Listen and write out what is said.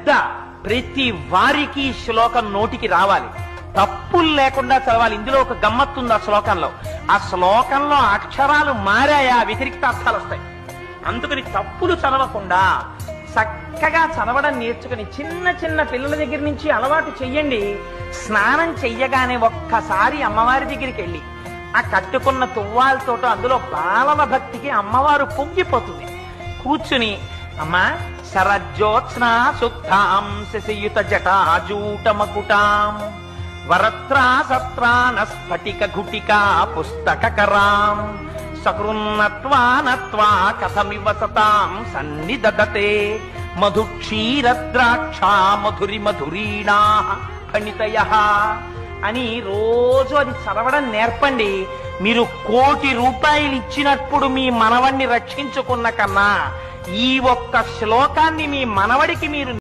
శ్రద్ధ ప్రతి వారికి శ్లోకం నోటికి రావాలి, తప్పులు లేకుండా చదవాలి. ఇందులో ఒక గమ్మత్తుంది ఆ శ్లోకంలో. ఆ శ్లోకంలో అక్షరాలు మారాయా వ్యతిరిక్త అర్థాలు వస్తాయి. అందుకని తప్పులు చదవకుండా చక్కగా చదవడం నేర్చుకుని చిన్న చిన్న పిల్లల దగ్గర నుంచి అలవాటు చెయ్యండి. స్నానం చెయ్యగానే ఒక్కసారి అమ్మవారి దగ్గరికి వెళ్ళి ఆ కట్టుకున్న తువ్వాలతోటో అందులో బాలవ భక్తికి అమ్మవారు పొంగిపోతుంది. కూర్చుని అమ్మా శరజ్యోత్స్నా సుక్తాం శశియుత జటాజూట మకుటాం వరత్రా సత్రాన స్ఫటిక ఘుటికా పుస్తకరాం సకృన్నత్వా నత్వా కథమివ సతాం సన్నిదదతే మధుక్షీరద్రాక్షా మధురి మధురీణా ఫణితయః అని రోజు అది చదవడం నేర్పండి. మీరు 1,00,00,000 రూపాయలు ఇచ్చినప్పుడు మీ మనవణ్ణి రక్షించుకున్న కన్నా ఈ ఒక్క శ్లోకాన్ని మీ మనవడికి మీరు